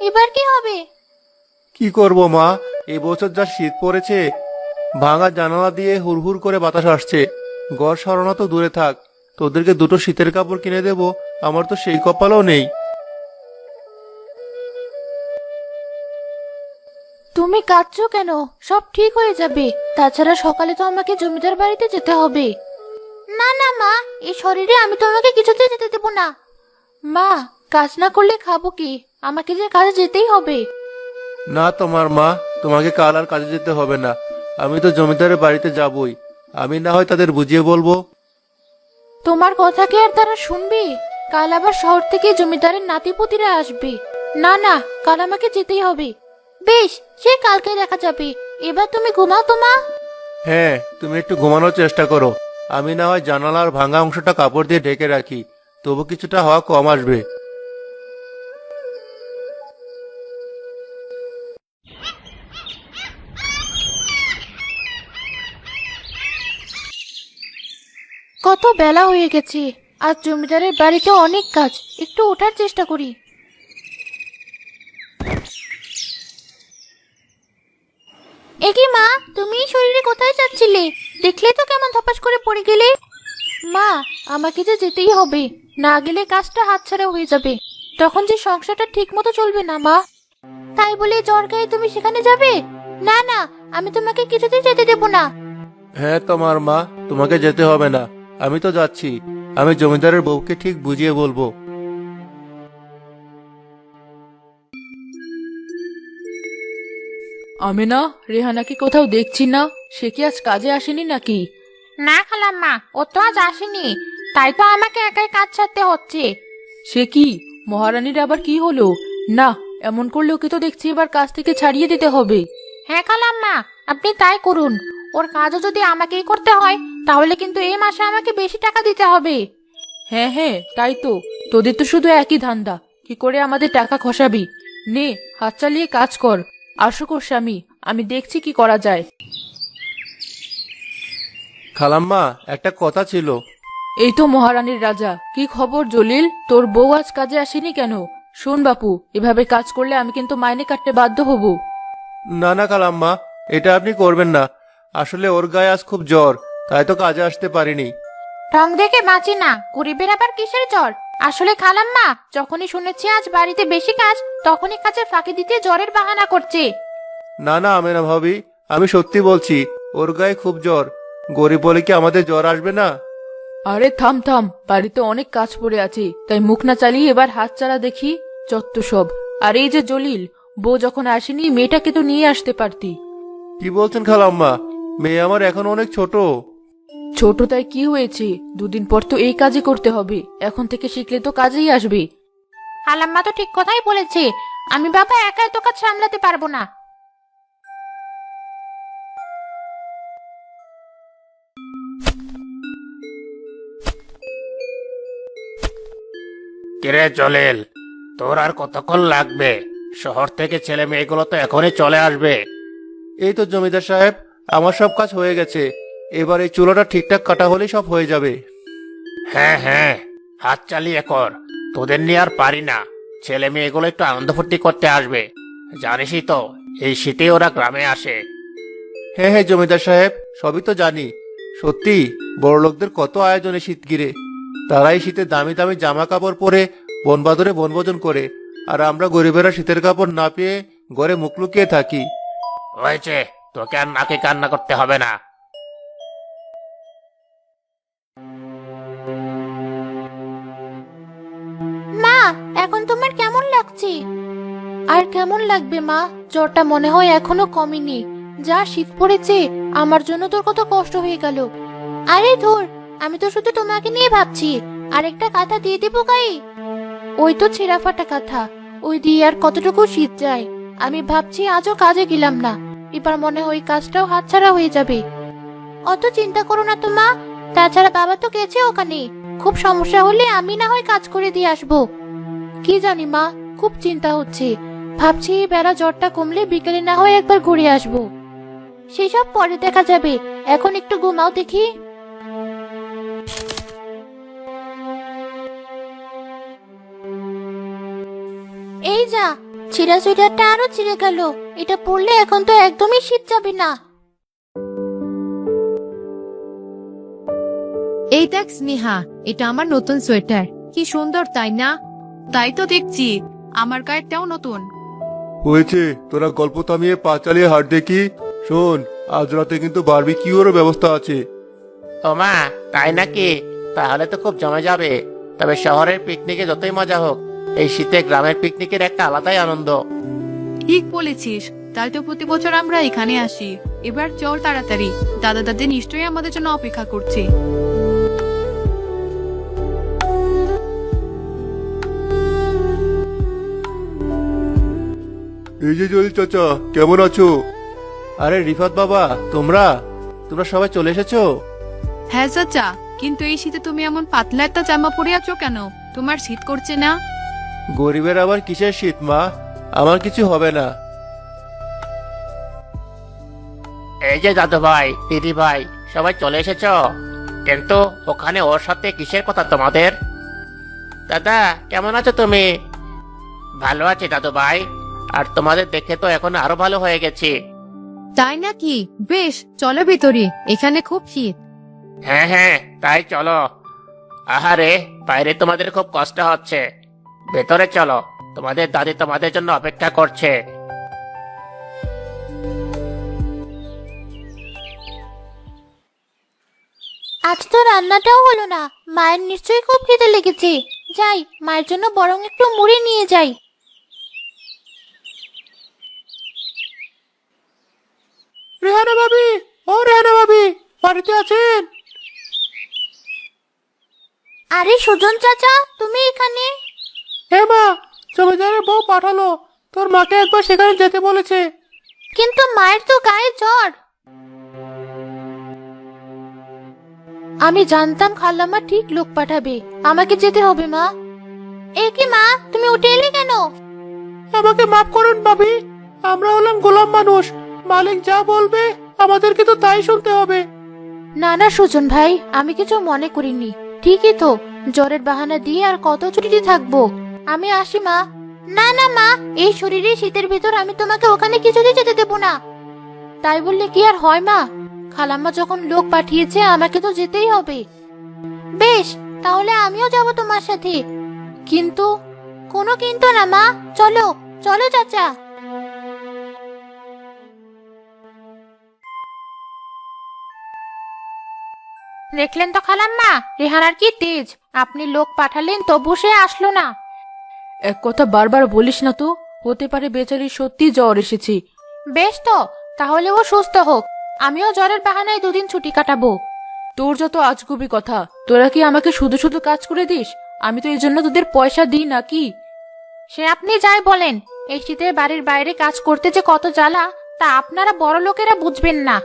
এবার কি হবে? কি করব মা, এই বছর যা শীত পড়েছে, ভাঙা জানালা দিয়ে হুড়হুড় করে বাতাস আসছে। ঘর সরানো তো দূরে থাক, তোদেরকে দুটো শীতের কাপড় কিনে দেব, আমার তো সেই কপালও নেই। তুমি কাঁদছো কেন? সব ঠিক হয়ে যাবে। তাছাড়া সকালে তো আমাকে জমিদার বাড়িতে যেতে হবে। না না মা, এই শরীরে আমি তোমাকে কিছুতে যেতে দেব না। মা, কাজ না করলে খাবো কি? আমাকে যে কাজে যেতেই হবে। না তোমার মা, তোমাকে কাল আর কাজে যেতে হবে না। আমি তো জমিদারের বাড়িতে যাবই। আমি না হয় তাদের বুঝিয়ে বলবো। তোমার কথা কি আর তারা শুনবে? কাল আবার শহর থেকে জমিদারের নাতিপুতিরা আসবে। না না, কাল আমাকে যেতেই হবে। বেশ, সে কালকে দেখা যাবে। এবার তুমি ঘুমাও তো মা। হ্যাঁ, তুমি একটু ঘুমানোর চেষ্টা করো। আমি না হয় জানালার ভাঙা অংশটা কাপড় দিয়ে ঢেকে রাখি, তবু কিছুটা হাওয়া কম আসবে। কত বেলা হয়ে গেছে। আজ জমিদারের বাড়িতে অনেক কাজ। একটু ওঠার চেষ্টা করি। একি মা, তুমি এই শরীরে কোথায় যাচ্ছিলে? দেখলে তো কেমন ধপাস করে পড়ে গেলে। মা, আমাকে যে যেতেই হবে। না গেলে কাজটা হাতছাড়া হয়ে যাবে। তখন যে সংসারটা ঠিক মতো চলবে না মা। তাই বলে জ্বর গায়ে তুমি সেখানে যাবে? না না, আমি তোমাকে কিছুতেই যেতে দেব না। হ্যাঁ তোমার মা, তোমাকে যেতে হবে না। আমি তো যাচ্ছি। আমি জমিদারের বউকে ঠিক বুঝিয়ে বলবো। আমি না, রেহানাকে কোথাও দেখছি না। সে কি আজ কাজে আসেনি নাকি? না খালাম্মা, ও তো আজ আসেনি। তাই তো আমাকে একাই কাজ ছাড়তে হচ্ছে। সে কি, মহারানীর আবার কি হলো? না, এমন করলে ওকে তো দেখছি এবার কাজ থেকে ছাড়িয়ে দিতে হবে। হ্যাঁ খালাম্মা, আপনি তাই করুন। ওর কাজও যদি আমাকেই করতে হয়, তাহলে কিন্তু এই মাসে আমাকে বেশি টাকা দিতে হবে। হ্যাঁ হ্যাঁ, তাই তো। তোদের তো শুধু একই ধান্দা, কি করে আমাদের টাকা খসাবি। নে, হাত চালিয়ে কাজ কর। আসো কর স্বামী, আমি দেখছি কি করা যায়। খালাম্মা, একটা কথা ছিল। এই তো মহারানীর রাজা। কি খবর জলিল? তোর বউ আজ কাজে আসেনি কেন? শোন বাপু, এভাবে কাজ করলে আমি কিন্তু মাইনে কাটতে বাধ্য হব। না না খালাম্মা, এটা আপনি করবেন না। আসলে ওর গায়ে আজ খুব জ্বর, তাই তো কাজে আসতে পারিনি। ঢং দেখে বাঁচি না, গরিবের আবার কিসের জ্বর? আসলে খালাম্মা, যখনই শুনেছি আজ বাড়িতে বেশি কাজ, তখনই কাজের ফাঁকি দিতে জ্বরের বাহানা করছে। না না আমেনা ভাবি, আমি সত্যি বলছি, ওর গায়ে খুব জ্বর। গরিব বলে কি আমাদের জ্বর আসবে না? আরে থাম থাম, বাড়িতে অনেক কাজ পড়ে আছে, তাই মুখ না চালিয়ে এবার হাত চালা দেখি। যত সব। আর এই যে জলিল, বউ যখন আসেনি মেয়েটাকে তো নিয়ে আসতে পারতি। কি বলছেন খালাম্মা? মেয়ে আমার এখন অনেক ছোট। ছোট তাই কি হয়েছে? দুদিন পর তো এই কাজই করতে হবে, এখন থেকে শিখলে তো কাজেই আসবে। খালাম্মা তো ঠিক কথাই বলেছে। আমি বাবা একা এত কাজ সামলাতে পারবো না। কিরে জলিল, তোর আর কতক্ষণ লাগবে? শহর থেকে ছেলে মেয়েগুলো তো এখনই চলে আসবে। এই তো জমিদার সাহেব, আমার সব কাজ হয়ে গেছে। এবার এই চুলাটা ঠিকঠাক কাটা হলেই সব হয়ে যাবে। হ্যাঁ হ্যাঁ, হাত চালিয়ে কর। তোদের নিয়ে আর পারি না। ছেলে মেয়েগুলো একটু আনন্দ ফুর্তি করতে আসবে। জানিসই তো, এই শীতে ওরা গ্রামে আসে। হ্যাঁ হ্যাঁ জমিদার সাহেব, সবই তো জানি। সত্যি, বড়লোকদের কত আয়োজনে শীত ঘিরে। তারাই শীতে দামি দামি জামা কাপড় পরে বনবাদরে বনভোজন করে, আর আমরা গরিবেরা শীতের কাপড় না পেয়ে ঘরে মুখ লুকিয়ে থাকি। হয়েছে, তোকে আর নাকে কান্না করতে হবে না। মা, এখন তোমার কেমন লাগছে? আর কেমন লাগবে মা? জ্বরটা মনে হয় এখনো কমেনি। যা শীত পড়েছে, আমার জন্য তোর কত কষ্ট হয়ে গেল। আরে ধুর, আমি তো শুধু তোমাকে নিয়ে ভাবছি। আরেকটা কাঁথা দিয়ে দেবো গায়ে? ওই তো ছেঁড়া ফাটা কাঁথা, ওই দিয়ে আর কতটুকু শীত যায়। আমি ভাবছি আজও কাজে গেলাম না। এবার মনে হয় কাজটাও হাতছাড়া হয়ে যাবে। অত চিন্তা করো না তো মা। তাছাড়া বাবা তো গেছে ওখানে। খুব সমস্যা হলে আমি না হয় কাজ করে দিয়ে আসবো। কি জানি মা, খুব চিন্তা হচ্ছে। ভাবছি এই বেলা জ্বরটা কমলে বিকেলে না হয় একবার ঘুরে আসবো। সেসব পরে দেখা যাবে। এখন একটু ঘুমাও দেখি। এই যা, ছিঁড়া সোয়েটারটা আরো ছিঁড়ে গেল। এটা পরলে এখন তো একদমই শীত যাবে না। এই দেখ স্নেহা, এটা আমার নতুন সোয়েটার। কি সুন্দর তাই না? তাই তো দেখছি, আমার গায়েরটাও নতুন। হয়েছে, তোরা গল্প থামিয়ে পা চালিয়ে হাট দেখি। শোন, আজ রাতে কিন্তু বারবিকিউরও ব্যবস্থা আছে। ও মা, তাই নাকি? তাহলে তো খুব জমে যাবে। তবে শহরের পিকনিকে যতই মজা হোক, এই শীতে গ্রামের পিকনিকের একটা আলাদাই আনন্দ। ঠিক বলেছিস, তাই তো প্রতি বছর আমরা এখানে আসি। এবার চল তাড়াতাড়ি, দাদা দাদি নিশ্চয়ই আমাদের জন্য অপেক্ষা করছে। এই যে জলিল চাচা, কেমন আছো? আরে রিফাত বাবা, তোমরা তোমরা সবাই চলে এসেছো? হ্যাঁ চাচা, কিন্তু এই শীতে তুমি এমন পাতলা একটা জামা পরে আছো কেন? তোমার শীত করছে না? গরিবের আবার কিসের শীত মা, আমার কিছু হবে না। এই যে দাদু ভাই, দিদি ভাই, সবাই চলে এসেছো। কিন্তু ওখানে ওর সাথে কিসের কথা তোমাদের? দাদা, কেমন আছো তুমি? ভালো আছি দাদু ভাই। আর তোমাদের দেখে তো এখন আরো ভালো হয়ে গেছি। তাই নাকি? বেশ, চলো ভিতরে, এখানে খুব শীত। হ্যাঁ হ্যাঁ, তাই চলো। আহারে, বাইরে তোমাদের খুব কষ্ট হচ্ছে। ভেতরে চলো, তোমাদের দাদি তোমাদের জন্য অপেক্ষা করছে। আজ তো রান্নাটাও হলো না। মায়ের নিশ্চয়ই খুব খিদে লেগেছে। যাই, মায়ের জন্য বরং একটু মুড়ি নিয়ে যাই। রেহানা ভাবি, ও রেহানা ভাবি, বাড়িতে আছেন? আরে সুজন চাচা, তুমি এখানে? হ্যাঁ মা, জমিদারের বউ পাঠালো, তোর মাকে একবার সেখানে যেতে বলেছে। কিন্তু মায়ের তো গায়ে জ্বর। আমি জানতাম খালাম্মা ঠিক লোক পাঠাবে। আমাকে যেতে হবে মা। এ কি মা, তুমি উঠে এলে কেন? আমাকে মাফ করুন ভাবি, আমরা হলাম গোলাম মানুষ। মালিক যা বলবে আমাদেরকে তো তাই শুনতে হবে। না না সুজন ভাই, আমি কিছু মনে করিনি। ঠিকই তো, জ্বরের বাহানা দিয়ে আর কত ছুটিতে থাকবো। আমি আসি মা। না না মা, এই শরীরে শীতের ভিতর আমি তোমাকে ওখানে কিছুতেই যেতে দেবো না। তাই বললে কি আর হয় মা? খালাম্মা যখন লোক পাঠিয়েছে, আমাকে তো যেতেই হবে। বেশ, তাহলে আমিও যাব তোমার সাথে। কিন্তু কোনো কিন্তু না মা, চলো চলো চাচা। দেখলেন তো খালাম্মা, রেহানার কি তেজ। আপনি লোক পাঠালেন তবু সে আসলো না। এক কথা বারবার বলিস না তো, হতে পারে বেচারি সত্যি জ্বর এসেছে। বেশ তো, তাহলে ও সুস্থ হোক। আমিও জ্বরের বাহানায় দুদিন ছুটি কাটাবো। তোর যত আজগুবি কথা, তোরা কি আমাকে শুধু শুধু কাজ করে দিস? আমি তো এই জন্য তোদের পয়সা দিই নাকি? সে আপনি যাই বলেন, এই শীতে বাড়ির বাইরে কাজ করতে যে কত জ্বালা, তা আপনারা বড় লোকেরা বুঝবেন না।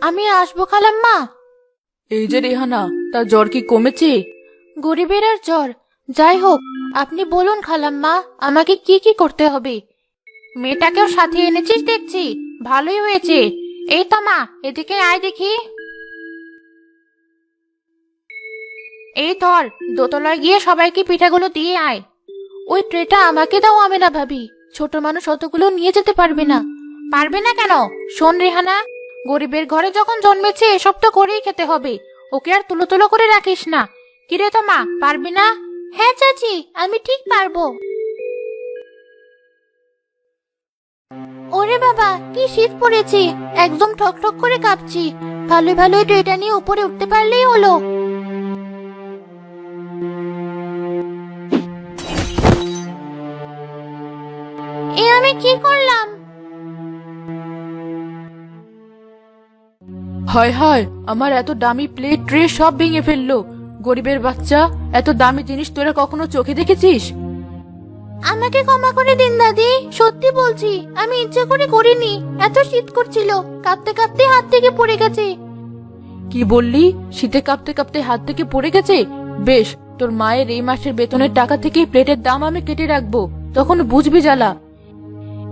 আমি আসবো খালাম্মা। এই যে রেহানা, তার জ্বর কি কমেছে? গরিবের আর জ্বর। যাই হোক, আপনি বলুন খালাম্মা, আমাকে কি কি করতে হবে? মেয়েটাকেও সাথে এনেছিস দেখছি, ভালোই হয়েছে। এই তো মা, এদিকে আয় দেখি। এই ধর, দোতলায় গিয়ে সবাইকে পিঠাগুলো দিয়ে আয়। ওই ট্রেটা আমাকে দাও আমেনা ভাবি, ছোট মানুষ অতগুলো নিয়ে যেতে পারবে না। পারবে না কেন? শোন রেহানা, গরিবের ঘরে যখন জন্মেছে এসব তো করেই খেতে হবে। ওকে আর তুলো তুলো করে রাখিস না। কিরে তো মা, পারবি না? হ্যাঁ চাচি, আমি ঠিক পারবো। ওরে বাবা, কি শীত পড়েছে, একদম ঠক ঠক করে কাঁপছি। ভালো ভালো ট্রেটা নিয়ে উপরে উঠতে পারলেই হলো। এ আমি কি করলাম? হায় হায়, আমার এত দামি প্লেট ট্রে সব ভেঙে ফেললো। গরিবের বাচ্চা, এত দামি জিনিস তোরা কখনো চোখে দেখেছিস? আমাকে ক্ষমা করে দিন দাদি, সত্যি বলছি, আমি ইচ্ছে করে করিনি। এত শীত করছিল, কাঁপতে কাঁপতে হাত থেকে পড়ে গেছে। কি বললি? শীতে কাঁপতে কাঁপতে হাত থেকে পড়ে গেছে? বেশ, তোর মায়ের এই মাসের বেতনের টাকা থেকে প্লেটের দাম আমি কেটে রাখবো, তখন বুঝবি জ্বালা।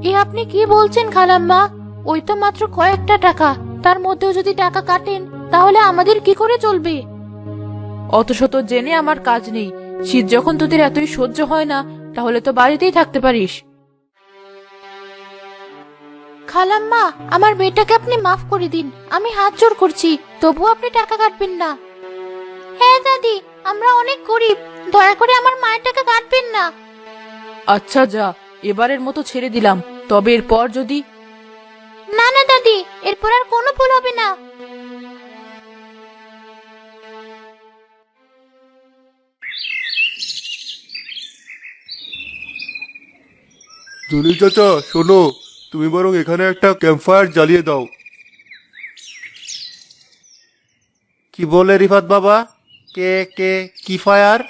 এ আপনি কি বলছেন খালাম্মা? ওই তো মাত্র কয়েকটা টাকা, তার মধ্যেও যদি টাকা কাটেন তাহলে আমাদের কি করে চলবে? অত শত জেনে আমার কাজ নেই। শীত যখন তোদের এতই সহ্য হয় না, তাহলে তো বাড়িতেই থাকতে পারিস। খালাম্মা, আমার মেয়েটাকে আপনি মাফ করে দিন, আমি হাত জোর করছি, তবুও আপনি টাকা কাটবেন না। হ্যাঁ দাদি, আমরা অনেক গরিব, দয়া করে আমার মায়ের টাকা কাটবেন না। আচ্ছা যা, এবারের মতো ছেড়ে দিলাম, তবে এরপর যদি না না দাদি, এরপর আর কোনো ভুল হবে না। জলিল চাচা শোনো, তুমি বরং এখানে একটা ক্যাম্পফায়ার জ্বালিয়ে দাও। কি বলে রিফাত বাবা? কে কে কি ফায়ার?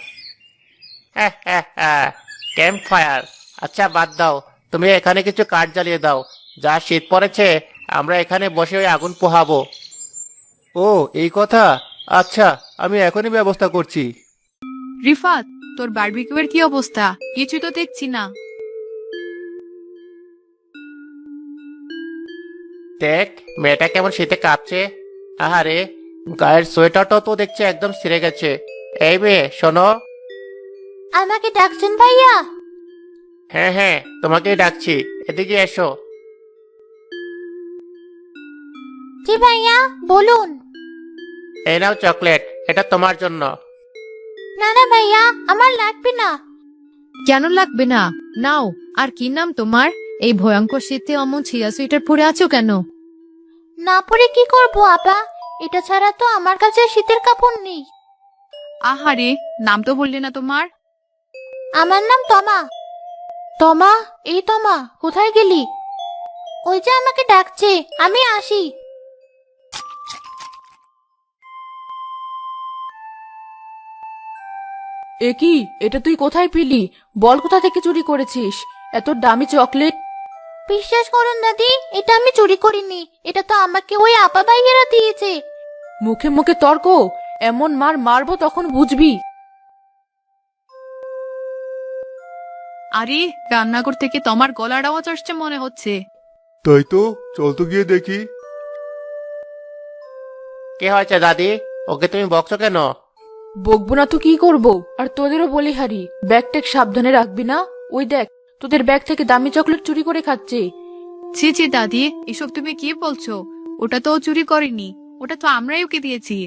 Camp fire? আচ্ছা বাদ দাও, তুমি এখানে কিছু কাঠ জ্বালিয়ে দাও। যা শীত পড়েছে, আমরা এখানে বসে ওই আগুন পোহাবো। ও এই কথা, আচ্ছা আমি এখনই ব্যবস্থা করছি। রিফাত, তোর বারবিকিউয়ের কি অবস্থা? কিছু তো দেখছি না। দেখ, মেয়েটা কেমন শীতে কাঁপছে। আহারে, গায়ের সোয়েটারটাও তো দেখছি একদম ছিঁড়ে গেছে। এই মেয়ে শোনো। আমাকে ডাকছেন ভাইয়া? হ্যাঁ হ্যাঁ, তোমাকেই ডাকছি, এদিকে এসো। জি ভাইয়া, বলুন। এই নাও চকলেট, এটা তোমার জন্য। না না ভাইয়া, আমার লাগবে না। কেন লাগবে না? নাও। আর কি নাম তোমার? এই ভয়ঙ্কর শীতে অমন ছিয়া সুইটার পরে আছো কেন? না পরে কি করব আপা, এটা ছাড়া তো আমার কাছে শীতের কাপড় নেই। আহারে, নাম তো বললে না তোমার। আমার নাম তমা। তমা, এই তমা, কোথায় গেলি? ওই যে আমাকে ডাকছে, আমি আসি। এ কি, এটা তুই কোথায় পেলি? বল, কোথা থেকে চুরি করেছিস এত দামি চকলেট? বিশ্বাস করুন দাদি, এটা আমি চুরি করিনি, এটা তো আমাকে ওই আপা ভাইয়েরা দিয়েছে। মুখে মুখে তর্ক! এমন মার মারবো তখন বুঝবি। আরে, রান্নাঘর থেকে তোমার গলার আওয়াজ আসছে মনে হচ্ছে। তাই তো, চল তো গিয়ে দেখি। কে হয়েছে দাদি? ওকে তুমি বকছো কেন? বকবো না তো কি করবো? আর তোদেরও বলি হারি, ব্যাগ ট্যাগ সাবধানে রাখবি না। ওই দেখ, তোদের ব্যাগ থেকে দামি চকলেট চুরি করে খাচ্ছে। ছি ছি দাদি, এসব তুমি কি বলছো? ওটা তো ও চুরি করেনি, ওটা তো আমরাই ওকে দিয়েছি।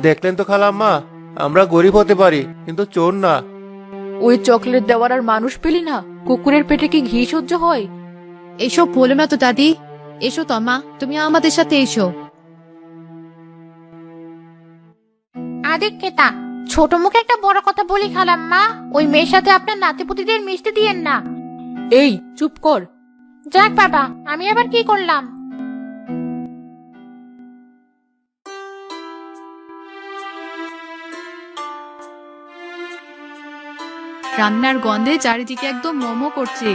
দেখলেন তো খালাম্মা, আমরা গরিব হতে পারি কিন্তু চোর না। ওই চকলেট দেওয়ার আর মানুষ পেলি না? কুকুরের পেটে কি ঘি সহ্য হয়? এসব বলো না তো দাদি। এসো তমা, তুমি আমাদের সাথে এসো। আদিক্ষেতা, ছোট মুখে একটা বড় কথা বলি খালাম্মা, ওই মেয়ের সাথে আপনার নাতিপুতিদের মিশতে দিয়েন না। এই চুপ কর। যাক বাবা, আমি আবার কি করলাম? রান্নার গন্ধে চারিদিকে একদম মোমো করছে।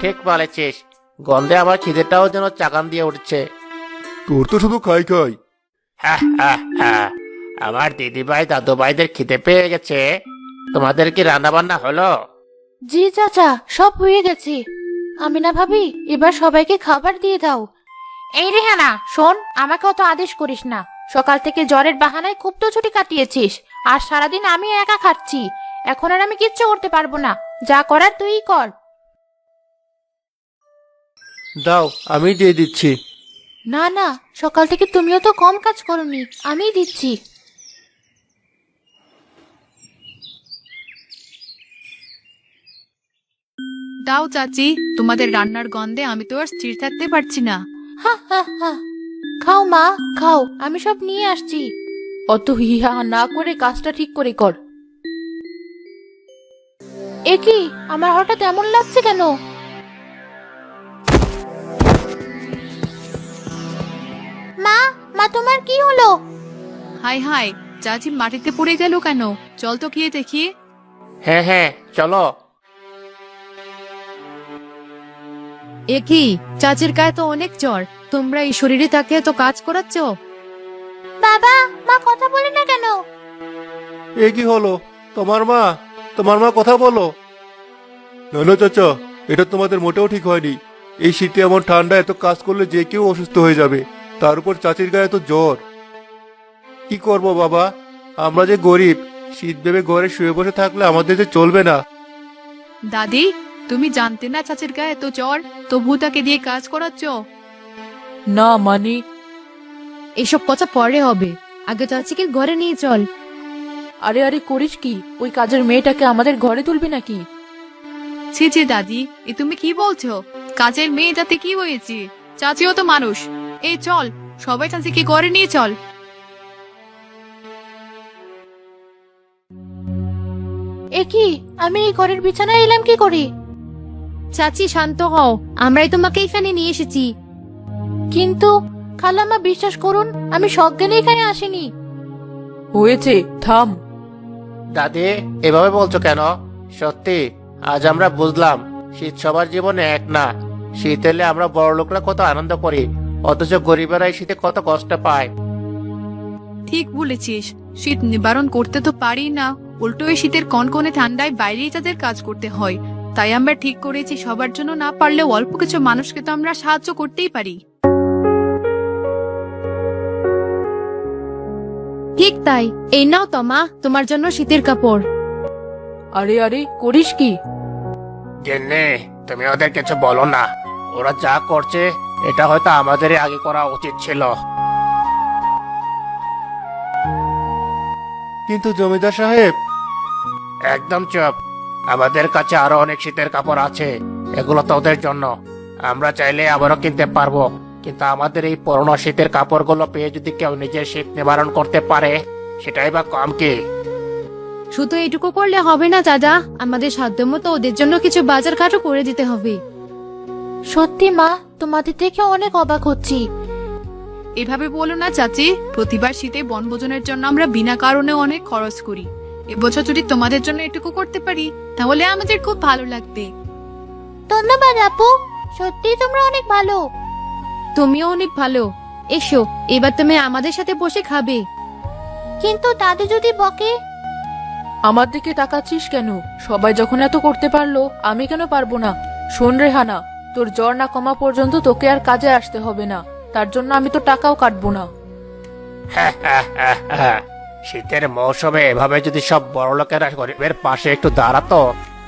ঠিক বলেছিস, গন্ধে আমার খিদেটাও যেন চাকান দিয়ে উঠছে। তোর তো শুধু খাই খাই। আমার দিদিভাই দাদু ভাইদের খিদে পেয়ে গেছে। তোমাদের কি রান্না বান্না হলো? জি চাচা, সব হয়ে গেছে। আমি না ভাবি, এবার সবাইকে খাবার দিয়ে দাও। এই রেহানা শোন, আমাকে অত আদেশ করিস না। সকাল থেকে জ্বরের বাহানায় খুব তো ছুটি কাটিয়েছিস, আর সারাদিন আমি একা খাচ্ছি। এখন আর আমি কিচ্ছু করতে পারবো না, যা করার তুই কর। দাও, আমি দিয়ে দিচ্ছি। না না, সকাল থেকে তুমিও তো কম কাজ করোনি, আমিই দিচ্ছি। দাও চাচি, তোমাদের রান্নার গন্ধে আমি তো আর স্থির থাকতে পারছি না। হা হা হা। খাও মা, খাও, আমি সব নিয়ে আসছি। অত হিহা না করে কাজটা ঠিক করে কর। এ কি, আমার হঠাৎ এমন লাগছে কেন? মা, মা তোমার কি হলো? হাই হাই, চাচি মাটিতে পড়ে গেল কেন? চল তো গিয়ে দেখি। হ্যাঁ হ্যাঁ, চলো। এ কি, চাচির গায়ে তো অনেক জ্বর, তোমরা এই শরীরে তাকে তো কাজ করাচ্ছ? বাবা, মা কথা বলে না কেন? এ কি হলো? তোমার মা কথা বলো। না না চাচা, এটা তোমাদের মোটেও ঠিক হয়নি। এই শীতে এমন ঠান্ডা এত কাজ করলে যে কেউ অসুস্থ হয়ে যাবে, তার উপর চাচির গায়ে তো জ্বর। কি করব বাবা, আমরা যে গরিব, শীত ভেবে ঘরে শুয়ে বসে থাকলে আমাদের যে চলবে না। দাদি, তুমি জানতে না চাচির গায়ে এত জ্বর, তবু তাকে দিয়ে কাজ করাচ্ছ? না মানে এসব কথা পরে হবে, আগে চাচিকে ঘরে নিয়ে চল। আরে আরে করিস কি? ওই কাজের মেয়েটাকে আমাদের ঘরে তুলবি নাকি? ছি ছি দাদি, এ তুমি কি বলছো? কাজের মেয়ে যাতে কি হয়েছে, চাচিও তো মানুষ। এই চল, সবাই চাচিকে ঘরে নিয়ে চল। এ কি, আমি এই ঘরের বিছানায় এলাম কি করে? চাচি শান্ত হও, আমরাই তোমাকে এখানে নিয়ে এসেছি। কিন্তু খালাম্মা, বিশ্বাস করুন, আমি সজ্ঞানে এখানে আসিনি। হয়েছে, থাম। দাদি, এভাবে বলছো কেন? সত্যি আজ আমরা বুঝলাম শীত সবার জীবনে এক না। শীত এলে আমরা বড় লোকরা কত আনন্দ করি, অথচ গরিবেরা এই শীতে কত কষ্ট পায়। ঠিক বলেছিস, শীত নিবারণ করতে তো পারি না, উল্টো এই শীতের কনকনে ঠান্ডায় বাইরেই তাদের কাজ করতে হয়। তাই আমরা ঠিক করেছি সবার জন্য না পারলেও অল্প কিছু মানুষকে তো আমরা সাহায্য করতেই পারি। ঠিক তাই, এই নাও তমা, তোমার জন্য শীতের কাপড়। আরে আরে করিস কি? গিন্নি, তুমি ওদের কিছু বলো না। ওরা যা করছে এটা হয়তো আমাদেরই আগে করা উচিত ছিল। কিন্তু জমিদার সাহেব, একদম চুপ। আমাদের কাছে আরো অনেক শীতের কাপড় আছে, এগুলো তো ওদের জন্য। আমরা চাইলে আবারও কিনতে পারবো, কিন্তু আমাদের এই পুরনো শীতের কাপড়গুলো পেয়ে যদি কেউ নিজের শীত নিবারণ করতে পারে, সেটাই বা কম কি? শুধু এটুকু করলে হবে না দাদা, আমাদের সাধ্যমতো ওদের জন্য কিছু বাজার ঘাটও করে দিতে হবে। সত্যি মা, তোমাদের দেখে অনেক অবাক হচ্ছি। এভাবে বলো না চাচি, প্রতিবার শীতে বনভোজনের জন্য আমরা বিনা কারণে অনেক খরচ করি। এবছর যদি তোমাদের জন্য এটুকু করতে পারি, তাহলে আমাদের খুব ভালো লাগবে। ধন্যবাদ আপু, সত্যি তোমরা অনেক ভালো। তুমিও অনেক ভালো। এসো, এবার তুমি আমাদের সাথে বসে খাবে। কিন্তু দাদি যদি বকে? আমার দিকে তাকাচ্ছিস কেন? সবাই যখন এত করতে পারলো, আমি কেন পারবো না? শোন রেহানা, তোর জ্বর না কমা পর্যন্ত তোকে আর কাজে আসতে হবে না। তার জন্য আমি তো টাকাও কাটবো না। শীতের মৌসুমে এভাবে যদি সব বড় লোকেরা গরিবের পাশে একটু দাঁড়াতো,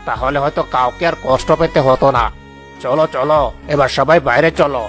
তাহলে হয়তো কাউকে আর কষ্ট পেতে হতো না। চলো চলো, এবার সবাই বাইরে চলো।